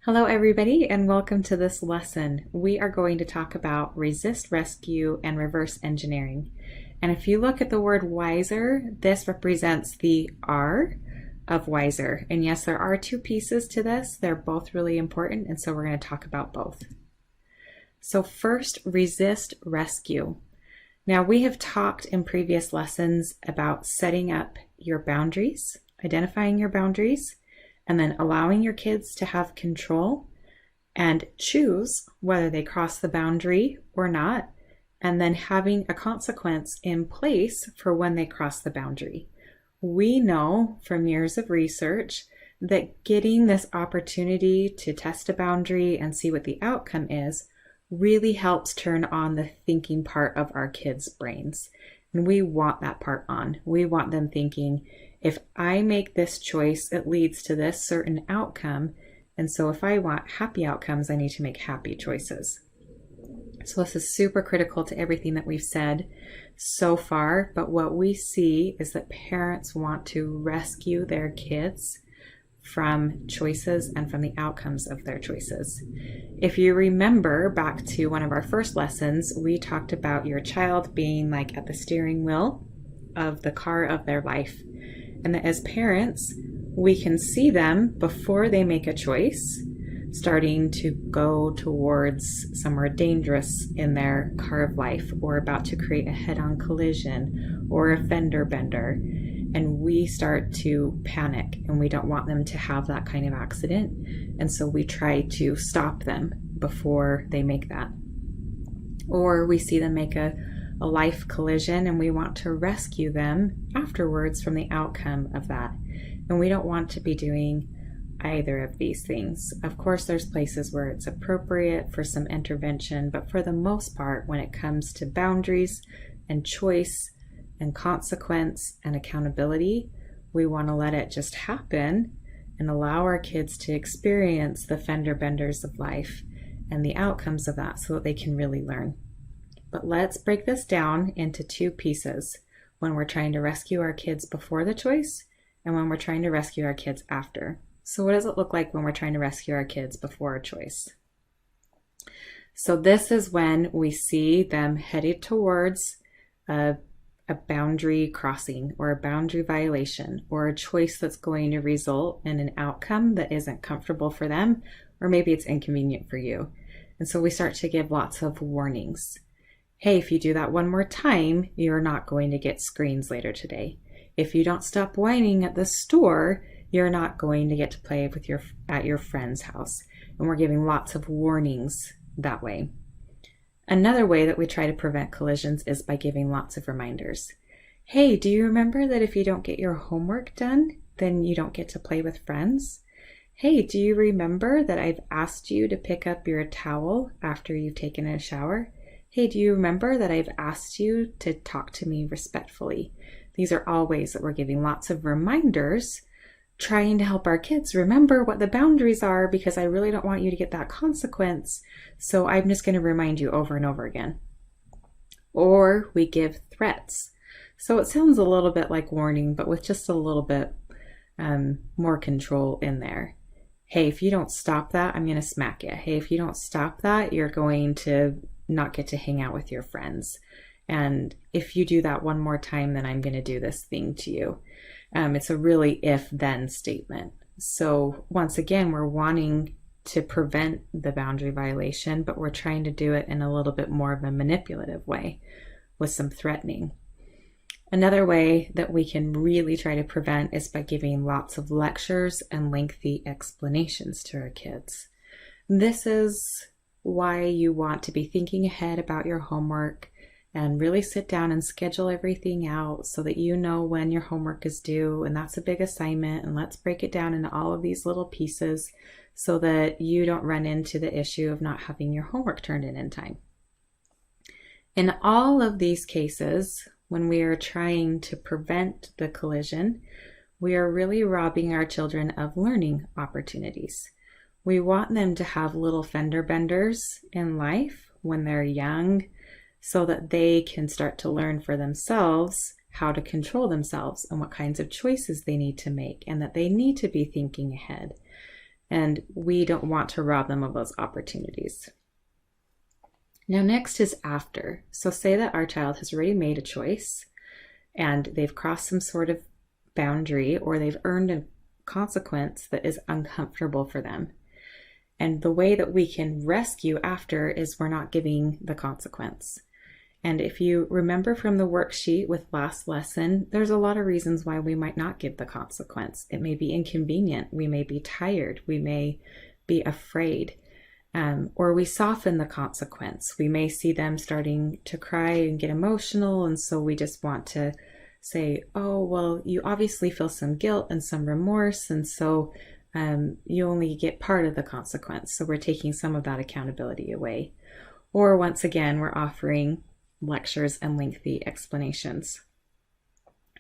Hello everybody and welcome to this lesson. We are going to talk about resist, rescue, and reverse engineering. And if you look at the word wiser, this represents the R of wiser. And yes, there are two pieces to this. They're both really important, and so we're going to talk about both. So first, resist, rescue. Now we have talked in previous lessons about setting up your boundaries, identifying your boundaries, and then allowing your kids to have control and choose whether they cross the boundary or not, and then having a consequence in place for when they cross the boundary. We know from years of research that getting this opportunity to test a boundary and see what the outcome is really helps turn on the thinking part of our kids' brains. And we want that part on. We want them thinking, if I make this choice, it leads to this certain outcome. And so if I want happy outcomes, I need to make happy choices. So this is super critical to everything that we've said so far. But what we see is that parents want to rescue their kids from choices and from the outcomes of their choices. If you remember back to one of our first lessons, we talked about your child being like at the steering wheel of the car of their life. And that as parents, we can see them before they make a choice, starting to go towards somewhere dangerous in their car of life, or about to create a head-on collision or a fender bender. And we start to panic, and we don't want them to have that kind of accident. And so we try to stop them before they make that. Or we see them make a life collision, and we want to rescue them afterwards from the outcome of that. And we don't want to be doing either of these things. Of course, there's places where it's appropriate for some intervention, but for the most part, when it comes to boundaries and choice and consequence and accountability, we want to let it just happen and allow our kids to experience the fender benders of life and the outcomes of that so that they can really learn. But let's break this down into two pieces: when we're trying to rescue our kids before the choice and when we're trying to rescue our kids after. So what does it look like when we're trying to rescue our kids before a choice? So this is when we see them headed towards a boundary crossing or a boundary violation or a choice that's going to result in an outcome that isn't comfortable for them, or maybe it's inconvenient for you. And so we start to give lots of warnings. Hey, if you do that one more time, you're not going to get screens later today. If you don't stop whining at the store, you're not going to get to play with at your friend's house. And we're giving lots of warnings that way. Another way that we try to prevent collisions is by giving lots of reminders. Hey, do you remember that if you don't get your homework done, then you don't get to play with friends? Hey, do you remember that I've asked you to pick up your towel after you've taken a shower? Hey, do you remember that I've asked you to talk to me respectfully? These are all ways that we're giving lots of reminders, trying to help our kids remember what the boundaries are, because I really don't want you to get that consequence. So I'm just going to remind you over and over again. Or we give threats. So it sounds a little bit like warning, but with just a little bit more control in there. Hey, if you don't stop that, I'm going to smack you. Hey, if you don't stop that, you're going to not get to hang out with your friends. And if you do that one more time, then I'm going to do this thing to you. It's a really if-then statement. So once again, we're wanting to prevent the boundary violation, but we're trying to do it in a little bit more of a manipulative way with some threatening. Another way that we can really try to prevent is by giving lots of lectures and lengthy explanations to our kids. This is why you want to be thinking ahead about your homework and really sit down and schedule everything out so that you know when your homework is due, and that's a big assignment, and let's break it down into all of these little pieces so that you don't run into the issue of not having your homework turned in time. In all of these cases, when we are trying to prevent the collision, we are really robbing our children of learning opportunities. We want them to have little fender benders in life when they're young so that they can start to learn for themselves how to control themselves and what kinds of choices they need to make, and that they need to be thinking ahead. and we don't want to rob them of those opportunities. Now, next is after. So say that our child has already made a choice and they've crossed some sort of boundary, or they've earned a consequence that is uncomfortable for them. And the way that we can rescue after is we're not giving the consequence. And if you remember from the worksheet with last lesson, there's a lot of reasons why we might not give the consequence. It may be inconvenient. We may be tired. We may be afraid. Or we soften the consequence. We may see them starting to cry and get emotional, and so we just want to say, oh, well, you obviously feel some guilt and some remorse, and so you only get part of the consequence. So we're taking some of that accountability away. Or once again, we're offering lectures and lengthy explanations.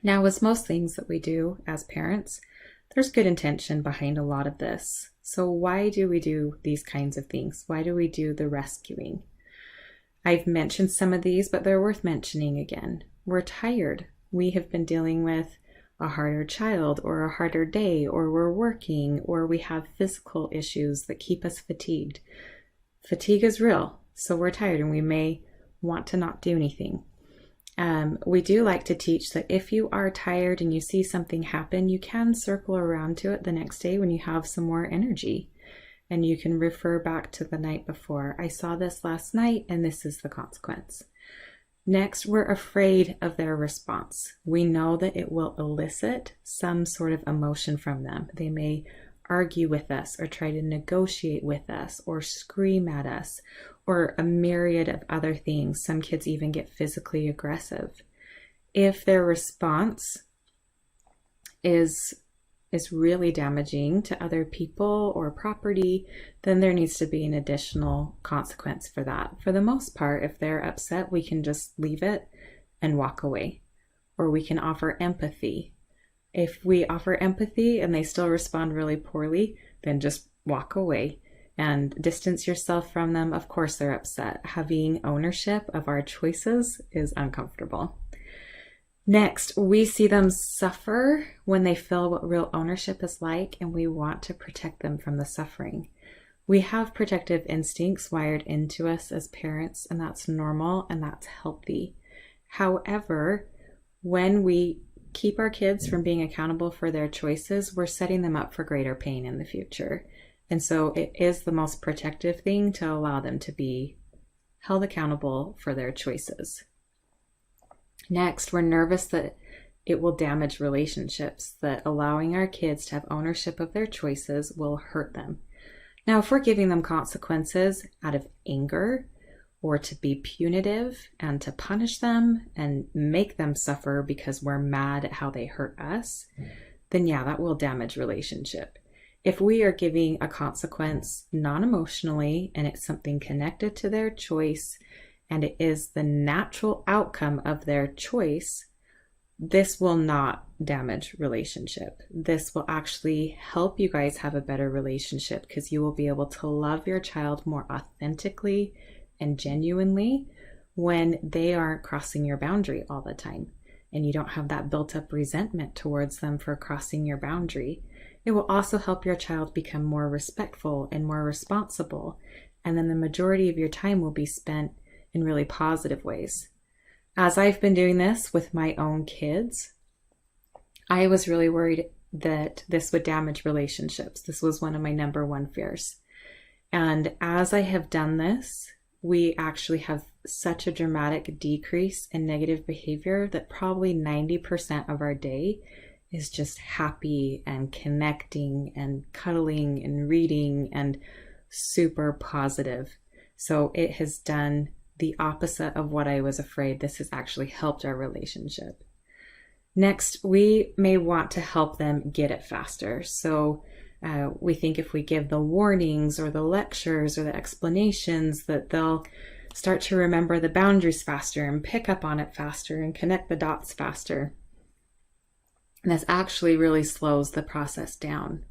Now, as most things that we do as parents, there's good intention behind a lot of this. So why do we do these kinds of things? Why do we do the rescuing? I've mentioned some of these, but they're worth mentioning again. We're tired. We have been dealing with a harder child or a harder day, or we're working, or we have physical issues that keep us fatigued. Fatigue is real, so we're tired and we may want to not do anything. We do like to teach that if you are tired and you see something happen, you can circle around to it the next day when you have some more energy, and you can refer back to the night before. I saw this last night and this is the consequence. Next, we're afraid of their response. We know that it will elicit some sort of emotion from them. They may argue with us or try to negotiate with us or scream at us or a myriad of other things. Some kids even get physically aggressive. If their response is really damaging to other people or property, then there needs to be an additional consequence for that. For the most part, if they're upset, we can just leave it and walk away, or we can offer empathy. If we offer empathy and they still respond really poorly, then just walk away and distance yourself from them. Of course, they're upset. Having ownership of our choices is uncomfortable. Next, we see them suffer when they feel what real ownership is like, and we want to protect them from the suffering. We have protective instincts wired into us as parents, and that's normal and that's healthy. However, when we keep our kids from being accountable for their choices, we're setting them up for greater pain in the future. And so it is the most protective thing to allow them to be held accountable for their choices. Next, we're nervous that it will damage relationships, that allowing our kids to have ownership of their choices will hurt them. Now, if we're giving them consequences out of anger or to be punitive and to punish them and make them suffer because we're mad at how they hurt us, then yeah, that will damage relationship. If we are giving a consequence non-emotionally and it's something connected to their choice and it is the natural outcome of their choice, this will not damage relationship. This will actually help you guys have a better relationship because you will be able to love your child more authentically and genuinely when they aren't crossing your boundary all the time, and you don't have that built up resentment towards them for crossing your boundary. It will also help your child become more respectful and more responsible, and then the majority of your time will be spent in really positive ways. As I've been doing this with my own kids, I was really worried that this would damage relationships. This was one of my number one fears. And as I have done this, we actually have such a dramatic decrease in negative behavior that probably 90% of our day is just happy and connecting and cuddling and reading and super positive. So it has done the opposite of what I was afraid. This has actually helped our relationship. Next, we may want to help them get it faster. So we think if we give the warnings or the lectures or the explanations that they'll start to remember the boundaries faster and pick up on it faster and connect the dots faster. And this actually really slows the process down.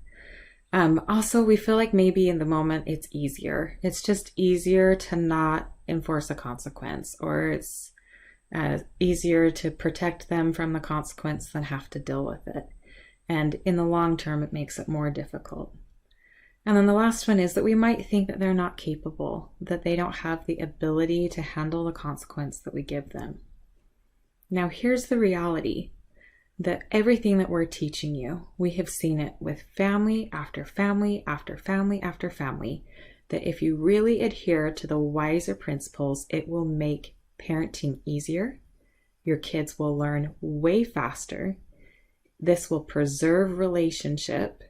Also, we feel like maybe in the moment it's easier. It's just easier to not enforce a consequence, or it's easier to protect them from the consequence than have to deal with it. And in the long term, it makes it more difficult. And then the last one is that we might think that they're not capable, that they don't have the ability to handle the consequence that we give them. Now, here's the reality that everything that we're teaching you, we have seen it with family after family after family after family, that if you really adhere to the wiser principles, it will make parenting easier. Your kids will learn way faster. This will preserve relationship.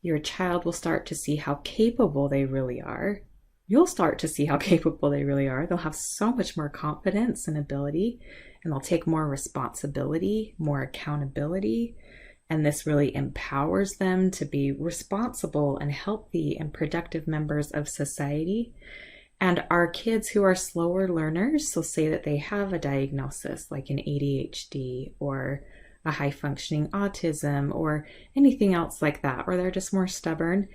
Your child will start to see how capable they really are. You'll start to see how capable they really are. They'll have so much more confidence and ability, and they'll take more responsibility, more accountability. And this really empowers them to be responsible and healthy and productive members of society. And our kids who are slower learners, so say that they have a diagnosis like an ADHD or a high functioning autism or anything else like that, or they're just more stubborn,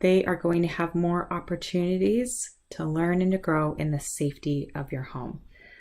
they are going to have more opportunities to learn and to grow in the safety of your home.